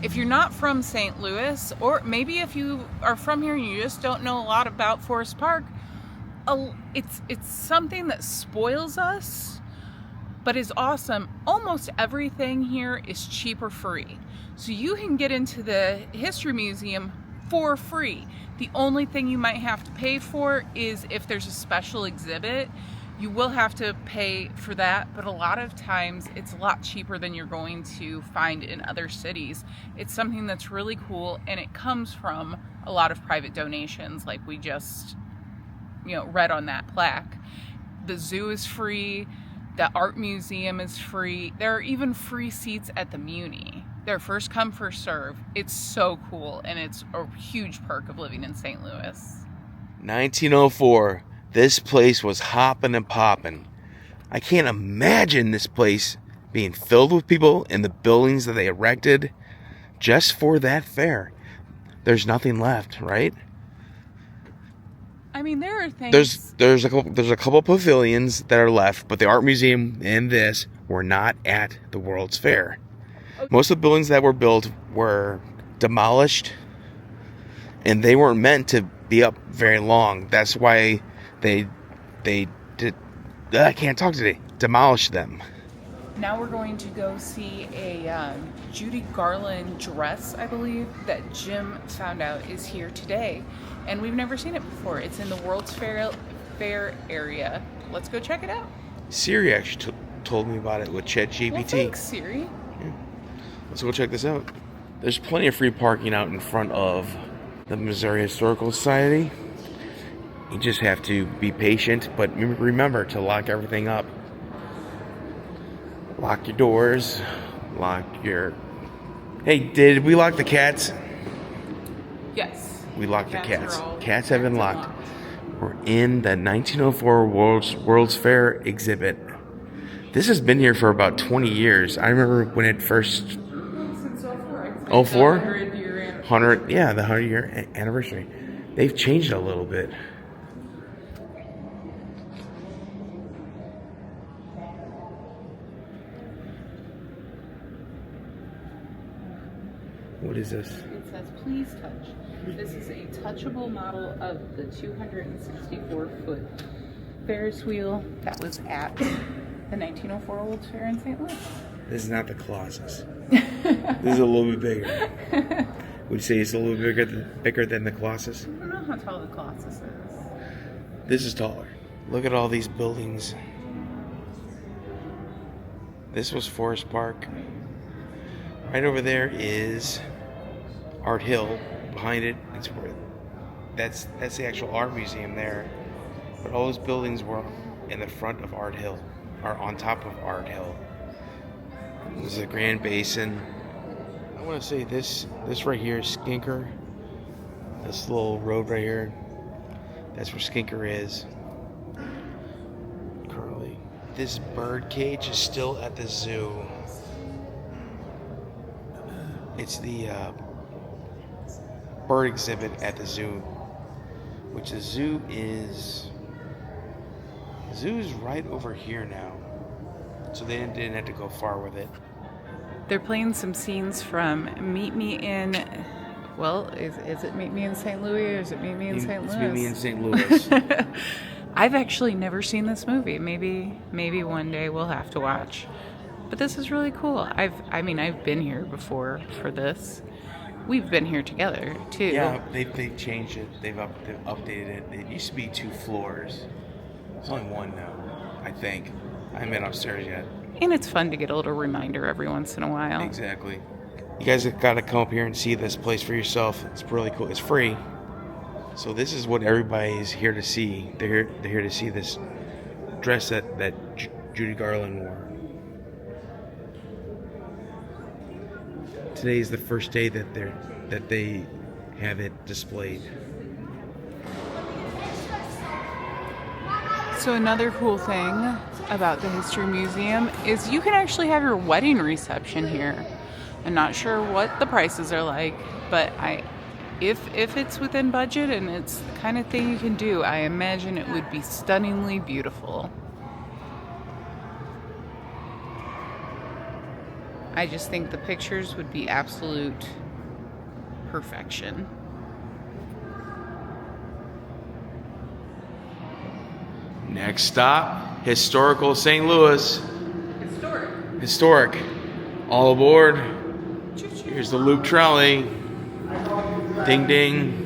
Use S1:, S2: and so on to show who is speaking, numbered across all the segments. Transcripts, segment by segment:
S1: if you're not from St. Louis, or maybe if you are from here and you just don't know a lot about Forest Park, it's something that spoils us, but is awesome. Almost everything here is cheap or free. So you can get into the History Museum for free. The only thing you might have to pay for is if there's a special exhibit. You will have to pay for that, but a lot of times it's a lot cheaper than you're going to find in other cities. It's something that's really cool, and it comes from a lot of private donations, like we just, read on that plaque. The zoo is free. The art museum is free. There are even free seats at the Muni. They're first come, first serve. It's so cool, and it's a huge perk of living in St. Louis.
S2: 1904. This place was hopping and popping. I can't imagine this place being filled with people and the buildings that they erected just for that fair. There's nothing left, right?
S1: I mean, there are things.
S2: There's a couple pavilions that are left, but the art museum and this were not at the World's Fair. Okay. Most of the buildings that were built were demolished, and they weren't meant to be up very long. That's why they did. I can't talk today. Demolished them.
S1: Now we're going to go see a Judy Garland dress, I believe, that Jim found out is here today. And we've never seen it before. It's in the World's Fair area. Let's go check it out.
S2: Siri actually told me about it with ChatGPT.
S1: Well, thanks, Siri.
S2: Yeah. Let's go check this out. There's plenty of free parking out in front of the Missouri Historical Society. You just have to be patient, but remember to lock everything up. Lock your doors. Hey, did we lock the cats?
S1: Yes.
S2: We locked the cats. Cats have been locked. We're in the 1904 World's Fair exhibit. This has been here for about 20 years. I remember when it first...
S1: Since 04.
S2: 04?
S1: 100-year anniversary.
S2: 100, yeah, the 100-year anniversary. They've changed a little bit. What is this?
S1: It says, please touch. This is a touchable model of the 264-foot Ferris wheel that was at the 1904 World's Fair in St. Louis.
S2: This is not the Colossus. This is a little bit bigger. Would you say it's a little bigger than the Colossus?
S1: I don't know how tall the Colossus is.
S2: This is taller. Look at all these buildings. This was Forest Park. Right over there is Art Hill. Behind it, that's the actual art museum there. But all those buildings were in the front of Art Hill, or on top of Art Hill. This is the Grand Basin. I want to say this right here is Skinker. This little road right here, that's where Skinker is. Currently, this bird cage is still at the zoo. It's the bird exhibit at the zoo, which the zoo is right over here now, so they didn't have to go far with it.
S1: They're playing some scenes from Meet Me in, well, is it Meet Me in St. Louis or is it Meet Me in St. Louis?
S2: It's Meet Me in St. Louis.
S1: I've actually never seen this movie. Maybe one day we'll have to watch. But this is really cool. I've been here before for this. We've been here together too.
S2: Yeah, they've changed it. They've updated it. It used to be 2 floors. It's only 1 now, I think. I haven't been upstairs yet.
S1: And it's fun to get a little reminder every once in a while.
S2: Exactly. You guys have got to come up here and see this place for yourself. It's really cool. It's free. So this is what everybody is here to see. They're here to see this dress that Judy Garland wore. Today is the first day that they have it displayed.
S1: So another cool thing about the History Museum is you can actually have your wedding reception here. I'm not sure what the prices are like, but if it's within budget and it's the kind of thing you can do, I imagine it would be stunningly beautiful. I just think the pictures would be absolute perfection.
S2: Next stop, historical St. Louis. Historic. All aboard. Here's the loop trolley. Ding ding.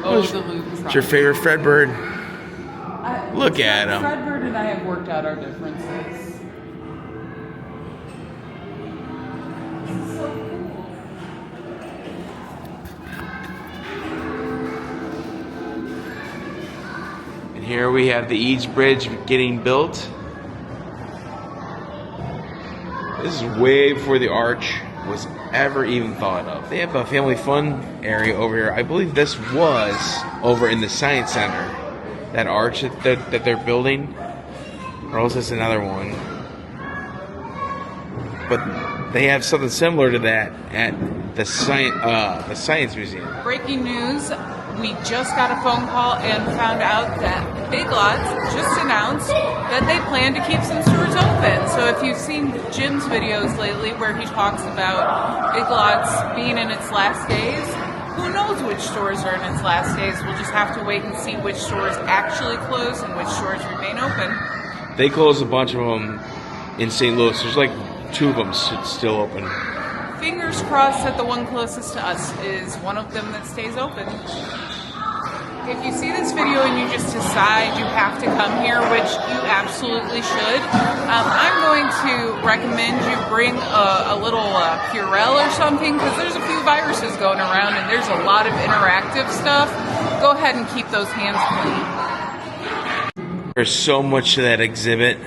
S1: Oh, the loop trolley.
S2: It's your favorite Fredbird. Look at him.
S1: Fredbird and I have worked out our differences. So cool.
S2: And here we have the Eads Bridge getting built. This is way before the arch was ever even thought of. They have a family fun area over here. I believe this was over in the Science Center. That arch that they're building. Or else it's another one. But they have something similar to that at the Science Museum.
S1: Breaking news. We just got a phone call and found out that Big Lots just announced that they plan to keep some stores open. So if you've seen Jim's videos lately where he talks about Big Lots being in its last days, who knows which stores are in its last days? We'll just have to wait and see which stores actually close and which stores remain open.
S2: They closed a bunch of them in St. Louis. There's like 2 of them still open.
S1: Fingers crossed that the one closest to us is one of them that stays open. If you see this video and you just decide you have to come here, which you absolutely should, I'm going to recommend you bring a little Purell or something, because there's a few viruses going around and there's a lot of interactive stuff. Go ahead and keep those hands clean.
S2: There's so much to that exhibit.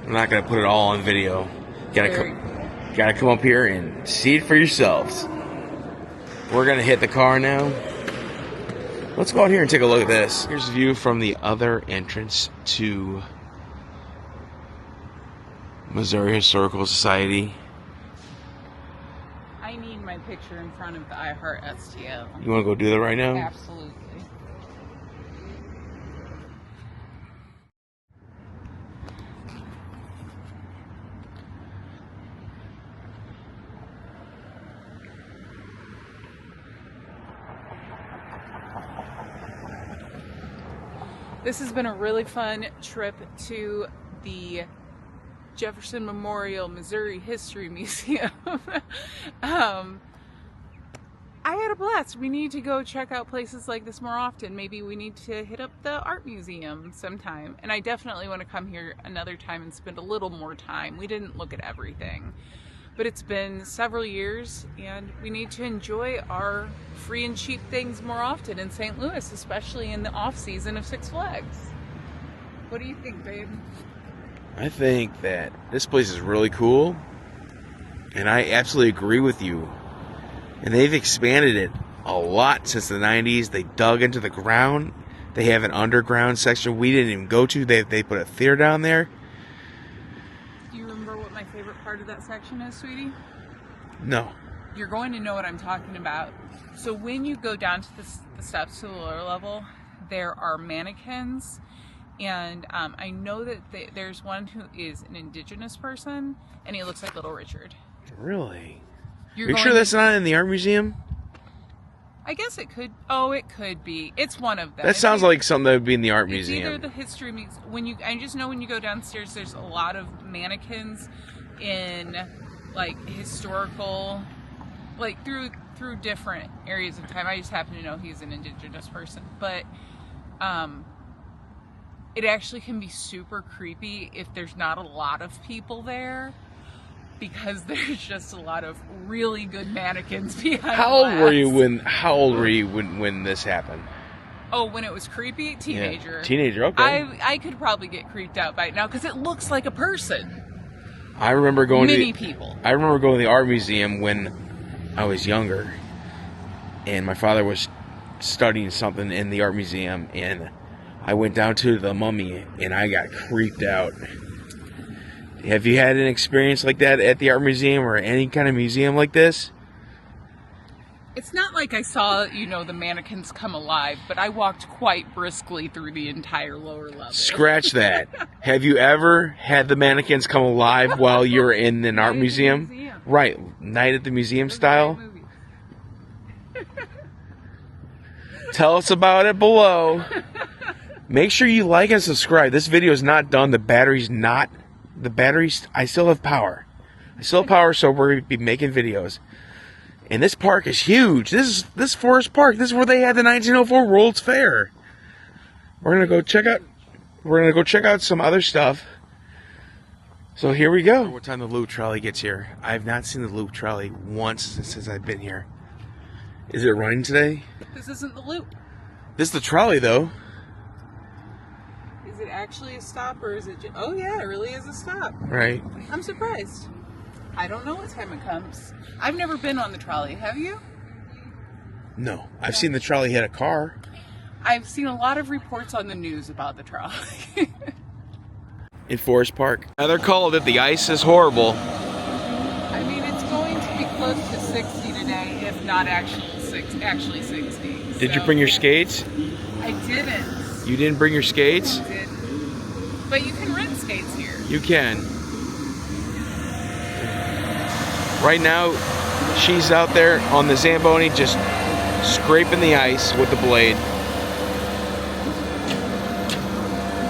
S2: I'm not going to put it all on video. Gotta come up here and see it for yourselves. We're going to hit the car now. Let's go out here and take a look at this. Here's a view from the other entrance to Missouri Historical Society.
S1: I need my picture in front of the iHeart STL.
S2: You want to go do that right now?
S1: Absolutely. This has been a really fun trip to the Jefferson Memorial Missouri History Museum. I had a blast. We need to go check out places like this more often. Maybe we need to hit up the art museum sometime. And I definitely want to come here another time and spend a little more time. We didn't look at everything. But it's been several years, and we need to enjoy our free and cheap things more often in St. Louis, especially in the off-season of Six Flags. What do you think, babe?
S2: I think that this place is really cool, and I absolutely agree with you. And they've expanded it a lot since the 90s. They dug into the ground. They have an underground section we didn't even go to. They put a theater down there.
S1: My favorite part of that section is, sweetie?
S2: No.
S1: You're going to know what I'm talking about. So when you go down to the steps to the lower level, there are mannequins, and I know that there's one who is an indigenous person, and he looks like Little Richard.
S2: Really? Are you sure that's not in the art museum?
S1: I guess it could. Oh, it could be. It's one of them.
S2: That sounds like something that would be in the art museum.
S1: Either the history museum. I just know when you go downstairs, there's a lot of mannequins in like historical, like through different areas of time. I just happen to know he's an indigenous person, but it actually can be super creepy if there's not a lot of people there, because there's just a lot of really good mannequins behind.
S2: How old were you when this happened?
S1: Oh, when it was creepy? Teenager.
S2: Yeah. Teenager, okay.
S1: I could probably get creeped out by it now because it looks like a person.
S2: I remember going
S1: people.
S2: I remember going to the art museum when I was younger, and my father was studying something in the art museum, and I went down to the mummy and I got creeped out. Have you had an experience like that at the art museum or any kind of museum like this?
S1: It's not like I saw, the mannequins come alive, but I walked quite briskly through the entire lower level.
S2: Scratch that. Have you ever had the mannequins come alive while you're in an art museum? Right, Night at the Museum style. Tell us about it below. Make sure you like and subscribe. This video is not done. The batteries, I still have power. So we're going to be making videos. And this park is huge. This Forest Park. This is where they had the 1904 World's Fair. We're gonna go check out some other stuff. So here we go. What time the loop trolley gets here? I have not seen the loop trolley once since I've been here. Is it running today?
S1: This isn't the loop.
S2: This is the trolley, though.
S1: Is it actually a stop, or is it just... Oh yeah, it really is a stop.
S2: Right.
S1: I'm surprised. I don't know what time it comes. I've never been on the trolley. Have you?
S2: No. I've seen the trolley hit a car.
S1: I've seen a lot of reports on the news about the trolley.
S2: In Forest Park. Now they're called it. The ice is horrible.
S1: I mean, it's going to be close to 60 today, if not actually 60.
S2: Did you bring your skates?
S1: I didn't.
S2: You didn't bring your skates?
S1: I didn't. But you can rent skates here.
S2: You can. Right now, she's out there on the Zamboni just scraping the ice with the blade.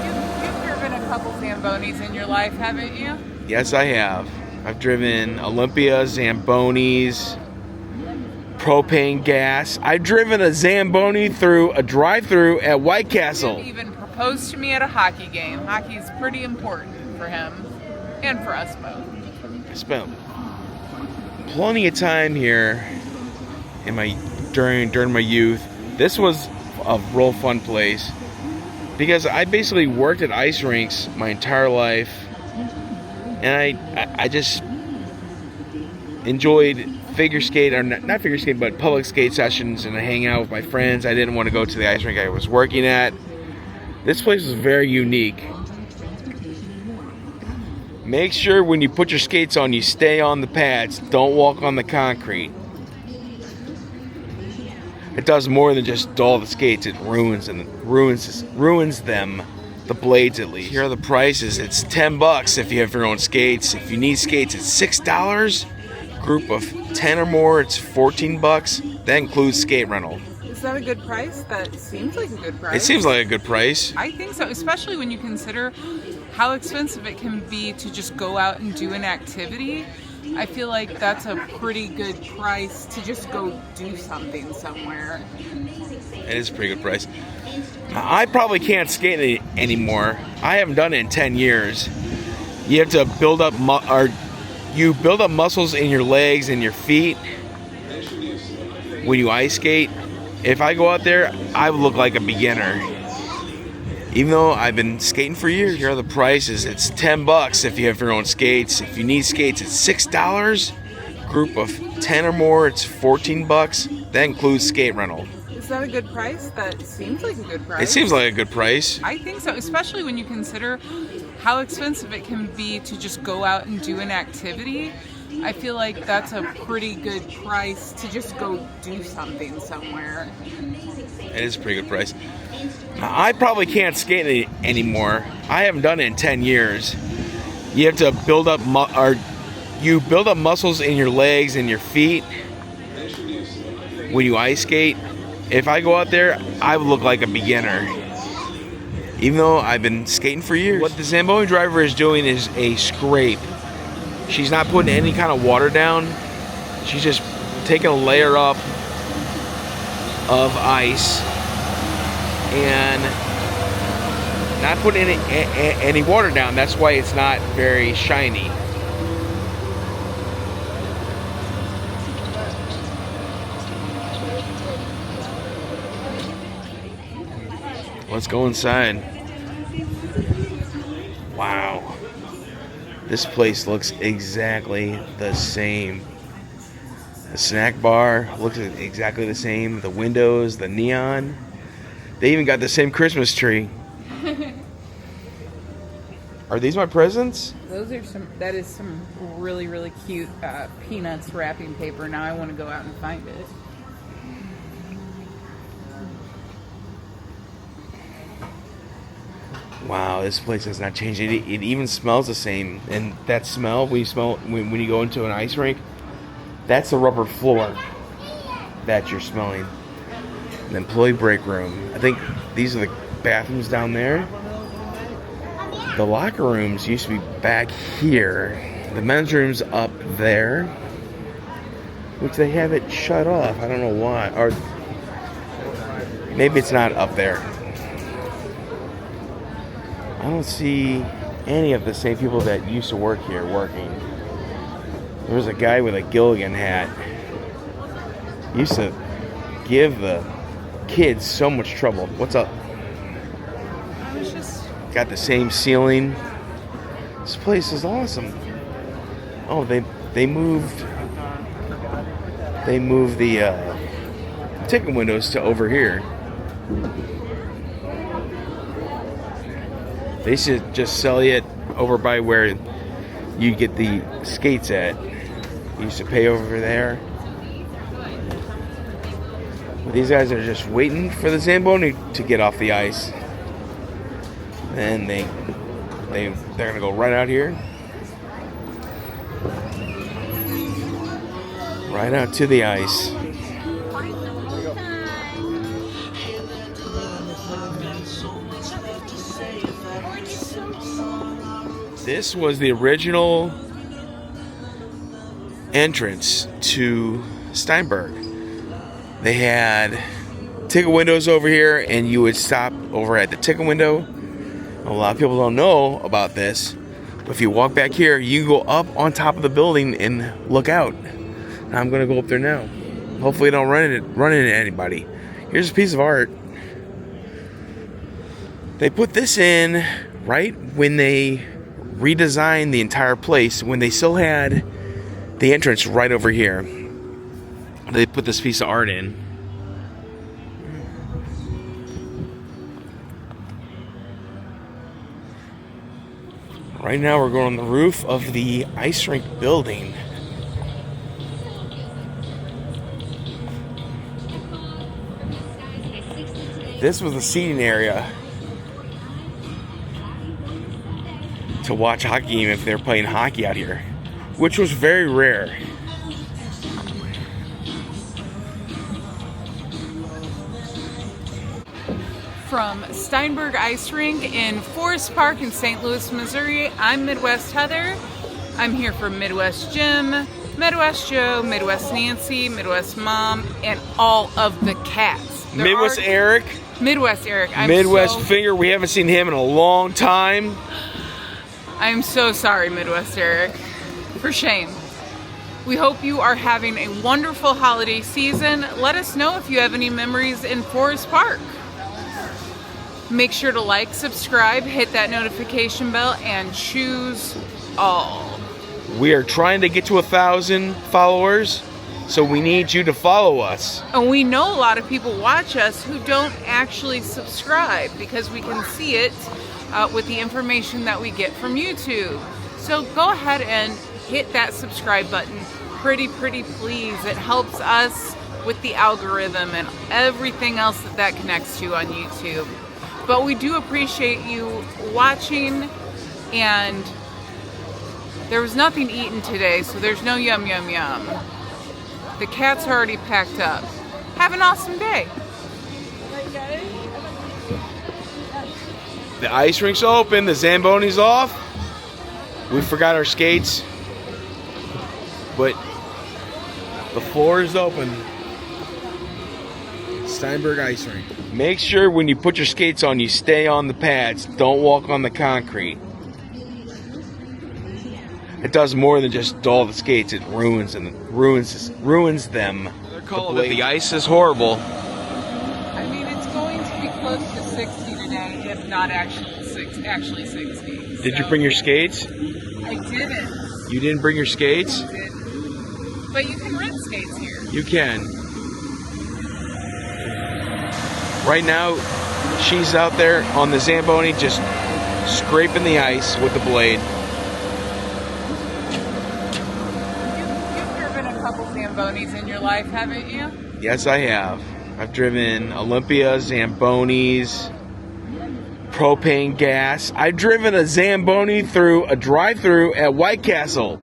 S1: You've driven a couple Zambonis in your life, haven't you?
S2: Yes, I have. I've driven Olympia, Zambonis, propane gas. I've driven a Zamboni through a drive-thru at White Castle.
S1: He even proposed to me at a hockey game. Hockey is pretty important for him and for us both.
S2: I spent plenty of time here in during my youth. This was a real fun place because I basically worked at ice rinks my entire life, and I just enjoyed figure skate, or not figure skate, but public skate sessions, and I hang out with my friends. I didn't want to go to the ice rink I was working at. This place was very unique. Make sure when you put your skates on, you stay on the pads. Don't walk on the concrete. It does more than just dull the skates. It ruins them. The blades, at least. Here are the prices. It's $10 if you have your own skates. If you need skates, it's $6. Group of 10 or more, it's $14. That includes skate rental.
S1: Is that a good price? That seems like a good price.
S2: It seems like a good price.
S1: I think so, especially when you consider how expensive it can be to just go out and do an activity. I feel like that's a pretty good price to just go do something somewhere.
S2: It is a pretty good price. I probably can't skate anymore. I haven't done it in 10 years. You have to build up muscles in your legs and your feet when you ice skate. If I go out there, I would look like a beginner. Even though I've been skating for years. Here are the prices. It's $10 if you have your own skates. If you need skates, it's $6. Group of 10 or more, it's $14. That includes skate rental.
S1: Is that a good price? That seems like a good price.
S2: It seems like a good price.
S1: I think so, especially when you consider how expensive it can be to just go out and do an activity. I feel like that's a pretty good price to just go do something somewhere.
S2: It is a pretty good price. I probably can't skate anymore. I haven't done it in 10 years. You have to build up muscles in your legs and your feet when you ice skate. If I go out there, I would look like a beginner. Even though I've been skating for years. What the Zamboni driver is doing is a scrape. She's not putting any kind of water down. She's just taking a layer up of ice and not putting any water down. That's why it's not very shiny. Let's go inside. Wow. This place looks exactly the same. The snack bar looks exactly the same. The windows, the neon. They even got the same Christmas tree. Are these my presents?
S1: That is some really, really cute Peanuts wrapping paper. Now I want to go out and find it.
S2: Wow, this place has not changed. It even smells the same. And that smell, when you go into an ice rink, that's the rubber floor that you're smelling. An employee break room. I think these are the bathrooms down there. The locker rooms used to be back here. The men's room's up there, which they have it shut off. I don't know why. Or maybe it's not up there. I don't see any of the same people that used to work here working. There was a guy with a Gilligan hat. He used to give the kids so much trouble. What's up?
S1: I was just...
S2: Got the same ceiling. This place is awesome. Oh, they moved the ticket windows to over here. They should just sell it over by where you get the skates at. You used to pay over there. But these guys are just waiting for the Zamboni to get off the ice. And they're gonna go right out here. Right out to the ice. This was the original entrance to Steinberg. They had ticket windows over here, and you would stop over at the ticket window. A lot of people don't know about this, but if you walk back here, you can go up on top of the building and look out. Now I'm gonna go up there now. Hopefully I don't run into anybody. Here's a piece of art. They put this in right when they redesigned the entire place, when they still had the entrance right over here. They put this piece of art in. Right now we're going on the roof of the ice rink building. This was the seating area to watch a hockey game if they're playing hockey out here, which was very rare.
S1: From Steinberg Ice Rink in Forest Park in St. Louis, Missouri, I'm Midwest Heather. I'm here for Midwest Jim, Midwest Joe, Midwest Nancy, Midwest Mom, and all of the cats.
S2: Midwest Eric.
S1: Midwest Eric.
S2: Midwest Finger. We haven't seen him in a long time.
S1: I'm so sorry, Midwest Eric. For shame. We hope you are having a wonderful holiday season. Let us know if you have any memories in Forest Park. Make sure to like, subscribe, hit that notification bell, and choose all.
S2: We are trying to get to 1,000 followers, so we need you to follow us.
S1: And we know a lot of people watch us who don't actually subscribe because we can see it with the information that we get from YouTube. So go ahead and hit that subscribe button. Pretty please. It helps us with the algorithm and everything else that connects to on YouTube. But we do appreciate you watching, and there was nothing eaten today, so there's no yum. The cats are already packed up. Have an awesome day.
S2: The ice rink's open, the Zamboni's off. We forgot our skates, but the floor is open. Steinberg Ice Rink. Make sure when you put your skates on, you stay on the pads. Don't walk on the concrete. It does more than just dull the skates. It ruins them. They're calling it the ice is horrible.
S1: I mean, it's going to be close to 60 today, if not actually 60.
S2: Did you bring your skates?
S1: I didn't.
S2: You didn't bring your skates?
S1: I didn't. But you can rent skates here.
S2: You can. Right now, she's out there on the Zamboni just scraping the ice with the blade.
S1: You've driven a couple Zambonis in your life, haven't you?
S2: Yes, I have. I've driven Olympia, Zambonis, propane gas. I've driven a Zamboni through a drive-through at White Castle.